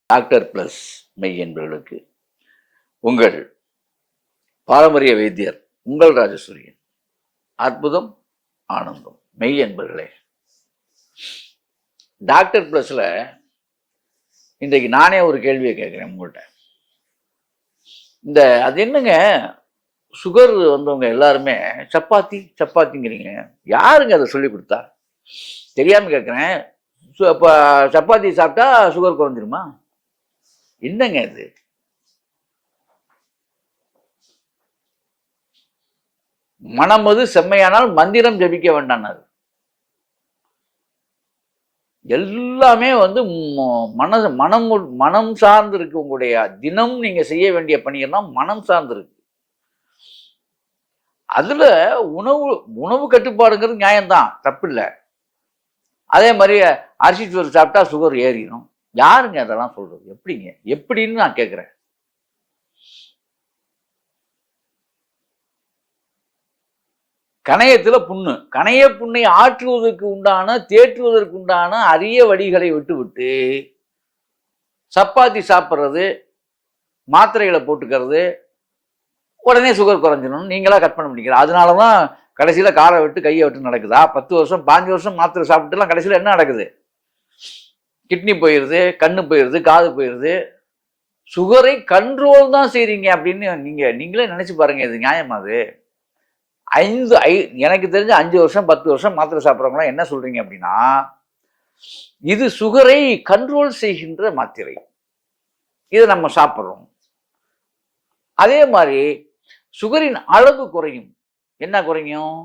Doctor plus மெய் என்பவர்களுக்கு உங்கள் பாரம்பரிய வைத்தியர் உங்கள் ராஜசூரியன். அற்புதம் ஆனந்தம். மெய் என்பவர்களே, டாக்டர் பிளஸ்ல இன்றைக்கு நானே ஒரு கேள்வியை கேட்குறேன் உங்கள்கிட்ட. அது என்னங்க, சுகர் வந்தவங்க எல்லாருமே சப்பாத்தி சப்பாத்திங்கிறீங்க, யாருங்க அதை சொல்லி கொடுத்தா? தெரியாம கேட்குறேன். இப்போ சப்பாத்தி சாப்பிட்டா சுகர் குறைஞ்சிருமா? என்னங்க இது? மனமது செம்மையானால் மந்திரம் ஜபிக்க வேண்டாம். எல்லாமே மனம் சார்ந்து இருக்கு. உங்களுடைய தினம் நீங்க செய்ய வேண்டிய பணியெல்லாம் மனம் சார்ந்து இருக்கு. அதுல உணவு கட்டுப்பாடுங்கிறது நியாயம்தான், தப்பு இல்லை. அதே மாதிரி அரிசி சோறு சாப்பிட்டா சுகர் ஏறிடும். யாருங்க அதெல்லாம் சொல்றது? எப்படிங்க, எப்படின்னு நான் கேட்கிறேன். கணையத்துல புண்ணு, கணைய புண்ணை ஆற்றுவதற்கு உண்டான, தேற்றுவதற்கு உண்டான அரிய வழிகளை விட்டு சப்பாத்தி சாப்பிட்றது, மாத்திரைகளை போட்டுக்கிறது, உடனே சுகர் குறைஞ்சிடும் நீங்களா கற்பனை பண்ணிக்கிற. அதனாலதான் கடைசியில காலை விட்டு கையை விட்டு நடக்குதா? 10 வருஷம் 5 வருஷம் மாத்திரை சாப்பிட்டுலாம் கடைசியில என்ன நடக்குது? கிட்னி போயிடுது, கண்ணு போயிடுது, காது போயிடுது. சுகரை கண்ட்ரோல் தான் செய்றீங்க அப்படின்னு நீங்களே நினைச்சு பாருங்க. இது நியாயமா? அது எனக்கு தெரிஞ்ச 5 வருஷம் 10 வருஷம் மாத்திரை சாப்பிட்றவங்களாம் என்ன சொல்றீங்க அப்படின்னா, இது சுகரை கண்ட்ரோல் செய்கின்ற மாத்திரை, இதை நம்ம சாப்பிட்றோம். அதே மாதிரி சுகரின் அளவு குறையும். என்ன குறையும்?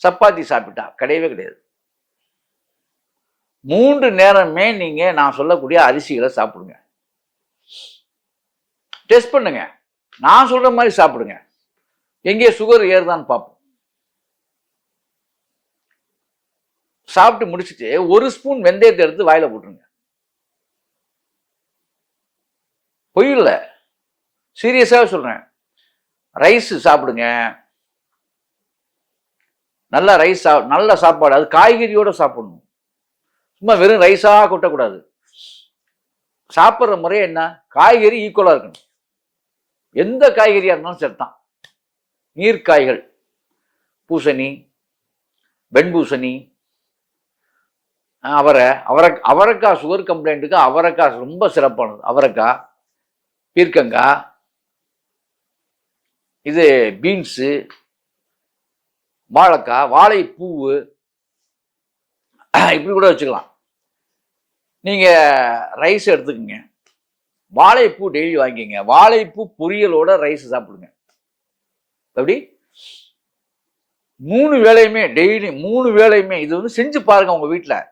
சப்பாத்தி சாப்பிட்டா கிடையவே கிடையாது. 3 நேரமே நீங்க நான் சொல்லக்கூடிய அரிசிகளை சாப்பிடுங்க. டெஸ்ட் பண்ணுங்க. நான் சொல்ற மாதிரி சாப்பிடுங்க. எங்கே சுகர் ஏறுதான்னு பார்ப்போம். சாப்பிட்டு முடிச்சுட்டு 1 ஸ்பூன் வெந்தயத்தை எடுத்து வாயில போட்டுருங்க. பொய் இல்லை, சீரியஸாக சொல்றேன். ரைஸ் சாப்பிடுங்க. நல்ல ரைஸ், நல்ல சாப்பாடு, அது காய்கறியோட சாப்பிடணும். சும்மா வெறும் ரைஸா கொட்டக்கூடாது. சாப்பிட்ற முறை என்ன? காய்கறி ஈக்குவலா இருக்கணும். எந்த காய்கறியா இருந்தாலும் சரிதான். நீர்க்காய்கள், பூசணி, வெண்பூசணி, அவரைக்காய் சுகர் கம்ப்ளைண்ட்டுக்கு அவரைக்காய் ரொம்ப சிறப்பானது. அவரைக்காய், பீர்க்கங்காய், இது பீன்ஸு, வாழைக்காய், வாழைப்பூவு, இப்படி கூட வச்சுக்கலாம். நீங்க ரைஸ் எடுத்துக்கங்க, வாழைப்பூ டெய்லி வாங்கிக்கங்க. வாழைப்பூ பொரியலோட ரைஸ் சாப்பிடுங்க. அப்படி 3 வேளையுமே, டெய்லி 3 வேளையுமே இது செஞ்சு பாருங்க. உங்க வீட்டில்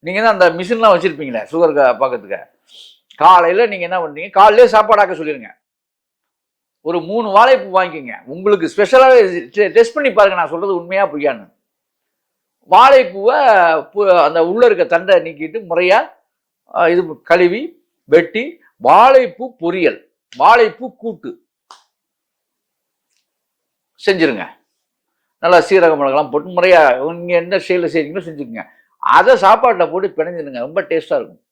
நீங்க தான் அந்த மிஷின்லாம் வச்சிருப்பீங்களே சுகர் பார்க்கறதுக்கு. காலையில நீங்க என்ன பண்றீங்க, காலையிலே சாப்பாடாக்க சொல்லிருங்க. ஒரு 3 வாழைப்பூ வாங்கிக்கோங்க. உங்களுக்கு ஸ்பெஷலாக டெஸ்ட் பண்ணி பாருங்க நான் சொல்றது உண்மையா பொய்யான்னு. வாழைப்பூவை அந்த உள்ள இருக்க தண்டை நீக்கிட்டு முறையா இது கழுவி வெட்டி, வாழைப்பூ பொரியல், வாழைப்பூ கூட்டு செஞ்சிருங்க. நல்லா சீரக மிளகாலாம் போட்டு முறையா நீங்க என்ன ஸ்டைலில் செய்றீங்களோ செஞ்சுக்கோங்க. அதை சாப்பாட்டில் போட்டு பிணைஞ்சிடுங்க. ரொம்ப டேஸ்டா இருக்கும்.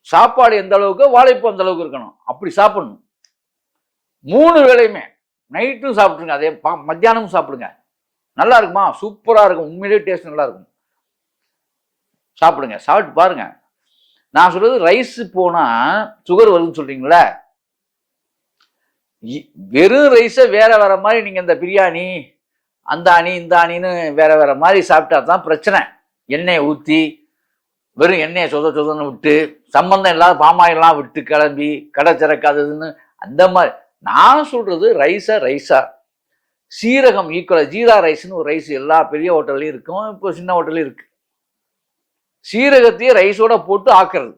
சாப்பாடு எந்த அளவுக்கு, வாழைப்பூ அந்த அளவுக்கு இருக்கணும். அப்படி சாப்பிடணும். 3 வேளையுமே. நைட்டும் சாப்பிட்டுருங்க, அதே மத்தியானமும் சாப்பிடுங்க. நல்லா இருக்குமா? சூப்பரா இருக்கும். உண்மையிலேயே டேஸ்ட் நல்லா இருக்கும். சாப்பிடுங்க, சாப்பிட்டு பாருங்க. நான் சொல்றது ரைஸ் போனா சுகர் வருதுன்னு சொல்றீங்களா? வெறும் ரைஸை வேற வேற மாதிரி நீங்க இந்த பிரியாணி அந்த அணி இந்த அணின்னு வேற வேற மாதிரி சாப்பிட்டா தான் பிரச்சனை. எண்ணெயை ஊற்றி வெறும் எண்ணெயை சொதன்னு விட்டு, சம்பந்தம் இல்லாத பாமாயிலாம் விட்டு கிளம்பி கடை திறக்காததுன்னு அந்த மாதிரி. நான் சொல்றது ரைஸா சீரகம் ஈக்குவலா. ஜீரா ரைஸ்னு ஒரு ரைஸ் எல்லா பெரிய ஹோட்டல்லையும் இருக்கும், இப்போ சின்ன ஹோட்டல்லையும் இருக்கு. சீரகத்தையே ரைஸோட போட்டு ஆக்குறது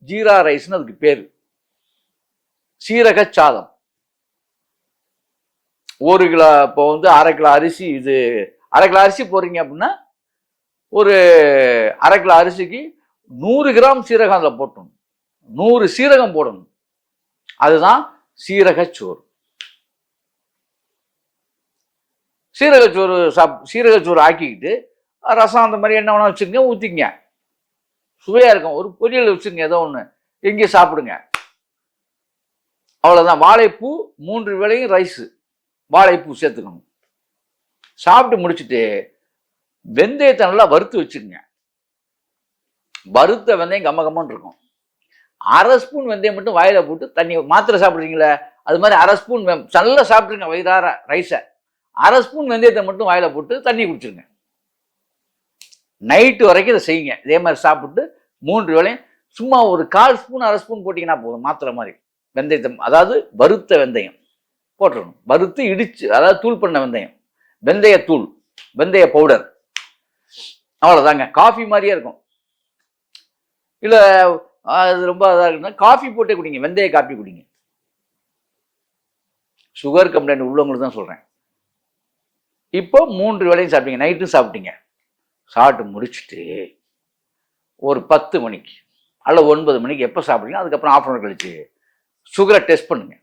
ஜீரா ரைஸ்னு அதுக்கு பேரு. சீரக சாதம் 1 கிலோ, இப்போ 1/2 கிலோ அரிசி, இது 1/2 கிலோ அரிசி போடுறீங்க அப்படின்னா ஒரு 1/2 கிலோ அரிசிக்கு 100 கிராம் சீரகம் அதில் போட்டணும். 100 சீரகம் போடணும். அதுதான் சீரகச்சோறு. சீரகச்சோறு ஆக்கிக்கிட்டு ரசம் அந்த மாதிரி என்ன வேணா வச்சுக்கங்க, ஊற்றிக்கங்க. சுவையா இருக்கும். ஒரு பொரியல் வச்சுங்க, ஏதோ ஒண்ணு எங்கே சாப்பிடுங்க. அவ்வளவுதான். வாழைப்பூ 3 வேளையும் ரைஸ் வாழைப்பூ சேர்த்துக்கணும். சாப்பிட்டு முடிச்சுட்டு வெந்தயத்தை நல்லா வறுத்து வச்சுக்கோங்க. வறுத்த வெந்தயம் கம்ம இருக்கும். 1/2 ஸ்பூன் வெந்தயம் மட்டும் வாயில போட்டு தண்ணி, மாத்திரை சாப்பிடுறீங்களே அது மாதிரி 1/2 ஸ்பூன் நல்லா சாப்பிட்டுருங்க வயிறார ரைஸை. 1/2 ஸ்பூன் வெந்தயத்தை மட்டும் வாயில போட்டு தண்ணி குடிச்சிருங்க. நைட்டு வரைக்கும் இதை செய்யுங்க. இதே மாதிரி சாப்பிட்டு 3 வேளையும் சும்மா ஒரு 1/4 ஸ்பூன் 1/2 ஸ்பூன் போட்டிங்கன்னா போதும். மாத்திரை மாதிரி வெந்தயத்தை, அதாவது வறுத்த வெந்தயம் போட்டுடணும். வறுத்து இடிச்சு, அதாவது தூள் பண்ண வெந்தயம், வெந்தய தூள், வெந்தய பவுடர். அவ்வளோதாங்க. காஃபி மாதிரியே இருக்கும். இல்லை அது ரொம்ப இதாக இருக்குன்னா காஃபி போட்டே குடிங்க, வெந்தய காஃபி குடிங்க. சுகர் கம்ப்ளைண்ட் உள்ளவங்களுக்கு தான் சொல்கிறேன். இப்போ 3 வேளையும் சாப்பிட்டீங்க, நைட்டும் சாப்பிட்டீங்க. சாப்பிட்டு முடிச்சுட்டு ஒரு 10 மணிக்கு அல்ல 9 மணிக்கு எப்போ சாப்பிட்டீங்க, அதுக்கப்புறம் ½ hour கழிச்சு சுகரை டெஸ்ட் பண்ணுங்க.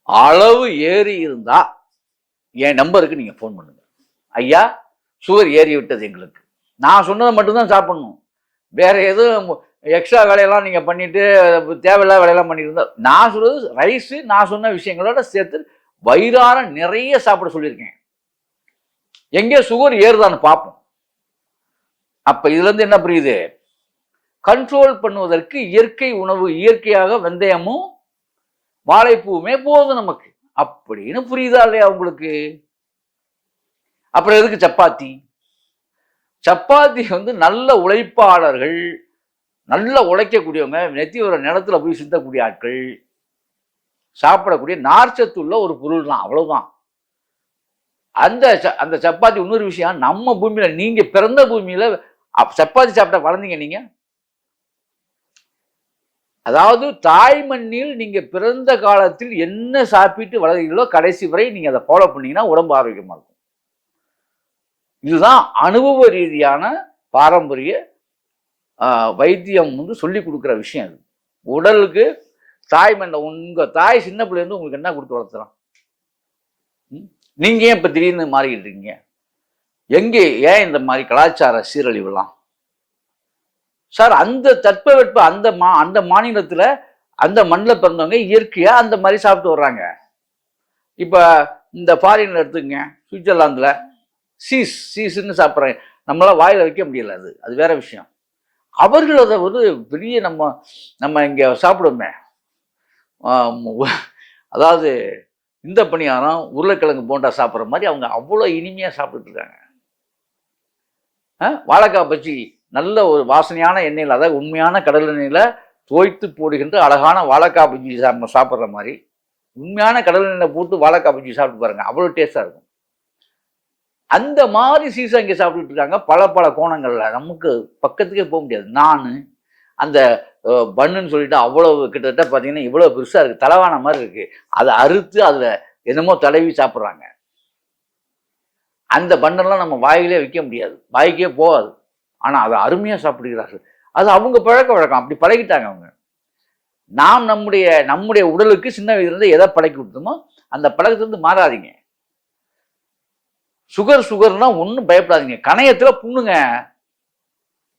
அளவு ஏறி இருந்தா என் நம்பருக்கு நீங்க ஃபோன் பண்ணுங்க. ஐயா சுகர் ஏறி விட்டது எங்களுக்கு, நான் சொன்னதை மட்டும்தான் சாப்பிடணும், வேற எதுவும் எக்ஸ்ட்ரா வேலையெல்லாம் நீங்க பண்ணிட்டு தேவையில்லாத வேலையெல்லாம் பண்ணிட்டு இருந்தா, நான் சொல்றது ரைஸ் நான் சொன்ன விஷயங்களோட சேர்த்து வயிறார நிறைய சாப்பிட சொல்லியிருக்கேன். எங்கே சுகர் ஏறுதான்னு பார்ப்போம். அப்ப இதுல இருந்து என்ன புரியுது, கண்ட்ரோல் பண்ணுவதற்கு இயற்கை உணவு, இயற்கையாக வெந்தயமும் வாழைப்பூவுமே போதும் நமக்கு அப்படின்னு புரியுதா இல்லையா உங்களுக்கு? அப்புறம் எதுக்கு சப்பாத்தி? சப்பாத்தி நல்ல உழைப்பாளர்கள், நல்ல உழைக்கக்கூடியவங்க, நெத்தி ஒரு நிலத்துல போய் சிந்தக்கூடிய ஆட்கள் சாப்பிடக்கூடிய நார்ச்சத்துள்ள ஒரு பொருள் தான், அவ்வளவுதான். அந்த சப்பாத்தி இன்னொரு விஷயம், நம்ம பூமியில, நீங்க பிறந்த பூமியில சப்பாத்தி சாப்பிட்ட வளர்ந்தீங்க நீங்க. அதாவது தாய் மண்ணில் நீங்க பிறந்த காலத்தில் என்ன சாப்பிட்டு வளர்கிறீங்களோ கடைசி வரை நீங்க அதை ஃபாலோ பண்ணீங்கன்னா உடம்பு ஆரோக்கியமா இருக்கும். இதுதான் அனுபவ ரீதியான பாரம்பரிய வைத்தியம் சொல்லி கொடுக்குற விஷயம். அது உடலுக்கு தாய் மண்ண, உங்க தாய் சின்ன பிள்ளை இருந்து உங்களுக்கு என்ன கொடுத்து வளர்த்துறான்? நீங்க ஏன் இப்ப திடீர்னு மாறிக்கிட்டு இருக்கீங்க? எங்கே ஏன் இந்த மாதிரி கலாச்சார சீரழிவுலாம்? சார் அந்த தட்பவெட்ப அந்த மாநிலத்துல அந்த மண்ணில் பிறந்தவங்க இயற்கையா அந்த மாதிரி சாப்பிட்டு வர்றாங்க. இப்ப இந்த ஃபாரின்ல எடுத்துக்கங்க, சுவிட்சர்லாந்துல சீஸ்ன்னு சாப்பிட்றாங்க. நம்மளால வாயில வைக்க முடியல, அது வேற விஷயம். அவர்கள் அதை பெரிய நம்ம இங்க சாப்பிடுவோமே, அதாவது இந்த பணியாரம் உருளைக்கிழங்கு போண்டா சாப்பிட்ற மாதிரி அவங்க அவ்வளோ இனிமையா சாப்பிட்டுட்டு இருக்காங்க. வாழைக்காய் பச்சி நல்ல ஒரு வாசனையான எண்ணெயில், அதாவது உண்மையான கடல் எண்ணெயில தோய்த்து போடுகின்ற அழகான வாழைக்காய் பஜ்ஜி சாப்பிட்ற மாதிரி உண்மையான கடல் எண்ணெய் போட்டு வாழைக்காய் பஜ்ஜி சாப்பிட்டு பாருங்க, அவ்வளோ டேஸ்டா இருக்கும். அந்த மாதிரி சீசா இங்கே சாப்பிட்டுட்டு இருக்காங்க பல கோணங்கள்ல. நமக்கு பக்கத்துக்கே போக முடியாது. நான் அந்த பண்ணுன்னு சொல்லிட்டு அவ்வளவு கிட்டத்தட்ட பார்த்தீங்கன்னா இவ்வளோ பெருசா இருக்கு, தலைவான மாதிரி இருக்கு. அதை அறுத்து அதில் என்னமோ தடவி சாப்பிட்றாங்க. அந்த பண்ணெல்லாம் நம்ம வாயிலே வைக்க முடியாது, வாய்க்கே போகாது. ஆனால் அதை அருமையாக சாப்பிடுகிறார்கள். அது அவங்க பழக்க வழக்கம், அப்படி பழகிட்டாங்க அவங்க. நாம் நம்முடைய உடலுக்கு சின்ன வயதுலேருந்து எதை பழக்கி விட்டோமோ அந்த பழக்கத்திலிருந்து மாறாதீங்க. சுகர்னா ஒன்றும் பயப்படாதீங்க. கணையத்துல புண்ணுங்க.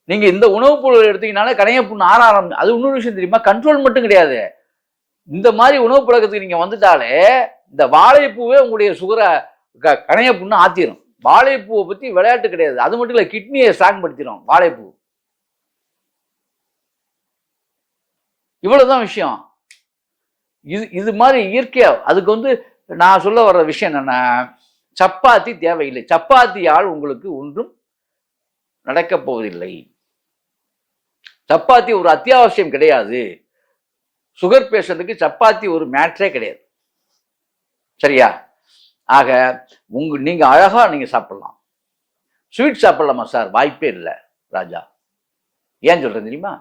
நீங்க இந்த உணவுப் பொருள் எடுத்தீங்கனாலே கணைய புண்ணு ஆறாரம். அது இன்னொரு விஷயம் தெரியுமா, கண்ட்ரோல் மட்டும் கிடையாது. இந்த மாதிரி உணவு பழக்கத்துக்கு நீங்க வந்துட்டாலே இந்த வாழைப்பூவே உங்களுடைய சுகரை கணைய புண்ணு ஆத்திரும். வாழைப்பூவை பத்தி விளையாட்டு கிடையாது. அது மட்டும் இல்லை, கிட்னியை ஸ்ட்ராங் படுத்திடும் வாழைப்பூ. இவ்வளவுதான் விஷயம். இது மாதிரி இயற்கையா அதுக்கு நான் சொல்ல வர்ற விஷயம் என்னன்னா, சப்பாத்தி தேவையில்லை. சப்பாத்தியால் உங்களுக்கு ஒன்றும் நடக்கப் போவதில்லை. சப்பாத்தி ஒரு அத்தியாவசியம் கிடையாது. சுகர் பேஷண்ட்டுக்கு சப்பாத்தி ஒரு மேட்ரே கிடையாது. சரியா? ஆக நீங்க அழகா நீங்க சாப்பிடலாம். ஸ்வீட் சாப்பிடலாமா சார்? வாய்ப்பே இல்லை ராஜா. ஏன் சொல்றேன் தெரியுமா?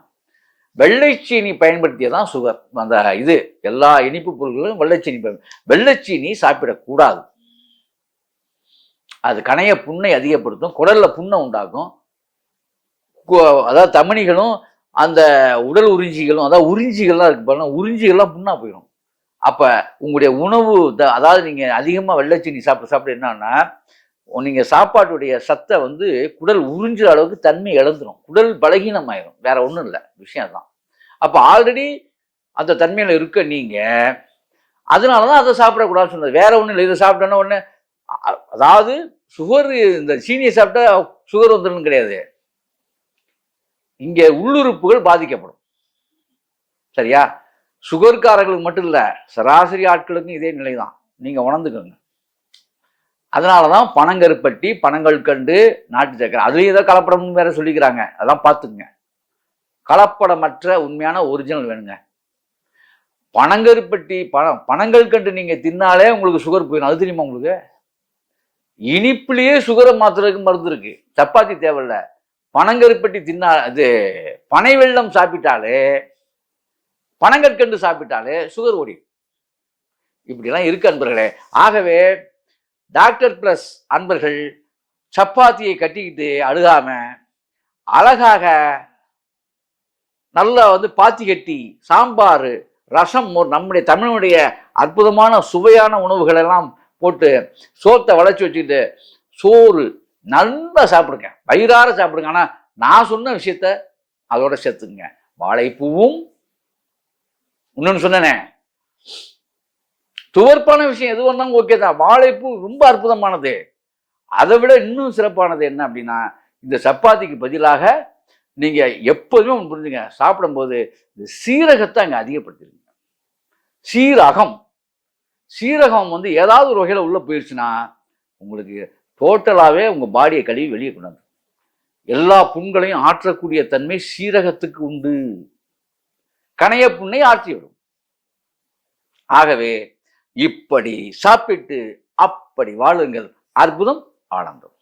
வெள்ளைச்சீனி பயன்படுத்தியதான் சுகர். அந்த எல்லா இனிப்பு பொருட்களும் வெள்ளைச்சீனி சாப்பிடக்கூடாது. அது கணைய புண்ணை அதிகப்படுத்தும், குடல்ல புண்ணை உண்டாக்கும். அதாவது தமனிகளும் அந்த உடல் உறிஞ்சிகளும், அதாவது உறிஞ்சிகள்லாம் இருக்கு பாருங்க, உறிஞ்சிகள்லாம் புண்ணா போயிடும். அப்ப உங்களுடைய உணவு, அதாவது நீங்க அதிகமா வெள்ளைச்சீனி சாப்பிட என்னன்னா நீங்க சாப்பாட்டுடைய சத்தை வந்து குடல் உறிஞ்சுற அளவுக்கு தன்மை இழந்துடும், குடல் பலகீனமாயிரும், வேற ஒன்றும் இல்லை, விஷயம் தான். அப்போ ஆல்ரெடி அந்த தன்மையில இருக்க நீங்க அதனாலதான் அதை சாப்பிடக்கூடாதுன்னு சொன்னது, வேற ஒன்றும் இல்லை. இதை சாப்பிட்டோன்னா ஒன்று, அதாவது சுகர், இந்த சீனியை சாப்பிட்டா சுகர் வந்துடும் கிடையாது, இங்க உள்ளுறுப்புகள் பாதிக்கப்படும். சரியா? சுகர்காரர்களுக்கு மட்டும் இல்ல, சராசரி ஆட்களுக்கும் இதே நிலைதான், நீங்க உணர்ந்துக்கோங்க. அதனாலதான் பனங்கருப்பட்டி, பனங்கள் கண்டு, நாட்டு சக்கரை, அதுலயும் ஏதோ கலப்படம் வேற சொல்லிக்கிறாங்க, அதான் பார்த்துக்குங்க. கலப்படமற்ற உண்மையான ஒரிஜினல் வேணுங்க. பனங்கருப்பட்டி, பனங்கள் கண்டு நீங்க தின்னாலே உங்களுக்கு சுகர் போயிடும், அது தெரியுமா உங்களுக்கு? இனிப்புலயே சுகரை மாத்துறதுக்கு மருந்து இருக்கு, சப்பாத்தி தேவையில்ல. பனங்கருப்பட்டி தின்னா, இது பனை வெள்ளம் சாப்பிட்டாலே, பனங்கற்கண்டு சாப்பிட்டாலே சுகர் ஓடி. இப்படிலாம் இருக்கு அன்பர்களே. ஆகவே டாக்டர் பிளஸ் அன்பர்கள் சப்பாத்தியை கட்டிக்கிட்டு அழுகாம அழகாக நல்லா வந்து பாத்தி கட்டி சாம்பார், ரசம், நம்முடைய தமிழனுடைய அற்புதமான சுவையான உணவுகள் எல்லாம் போட்டு சோத்தை வளைச்சி வச்சுக்கிட்டு சோறு நல்லா சாப்பிடுங்க, வயிறார சாப்பிடுங்க. ஆனா நான் சொன்ன விஷயத்த அதோட சேர்த்துங்க. வாழைப்பூவும், இன்னொன்னு சொன்னேனே, துவர்ப்பான விஷயம் எது வந்தாலும் ஓகே தான், வாழைப்பூ ரொம்ப அற்புதமானது. அதை விட இன்னும் சிறப்பானது என்ன அப்படின்னா, இந்த சப்பாத்திக்கு பதிலாக நீங்க எப்போதுமே ஒன்று புரிஞ்சுங்க, சாப்பிடும்போது இந்த சீரகத்தை அங்கே அதிகப்படுத்திடுங்க. சீரகம், சீரகம் வந்து ஏதாவது ஒரு வகையில் உள்ள போயிடுச்சுன்னா உங்களுக்கு டோட்டலாகவே உங்கள் பாடியை கழுவி வெளியே கொண்டாந்து எல்லா புண்களையும் ஆற்றக்கூடிய தன்மை சீரகத்துக்கு உண்டு. கணைய புண்ணை ஆற்றிவிடும். ஆகவே இப்படி சாப்பிட்டு அப்படி வாழுங்கள். அற்புதம், ஆனந்தம்.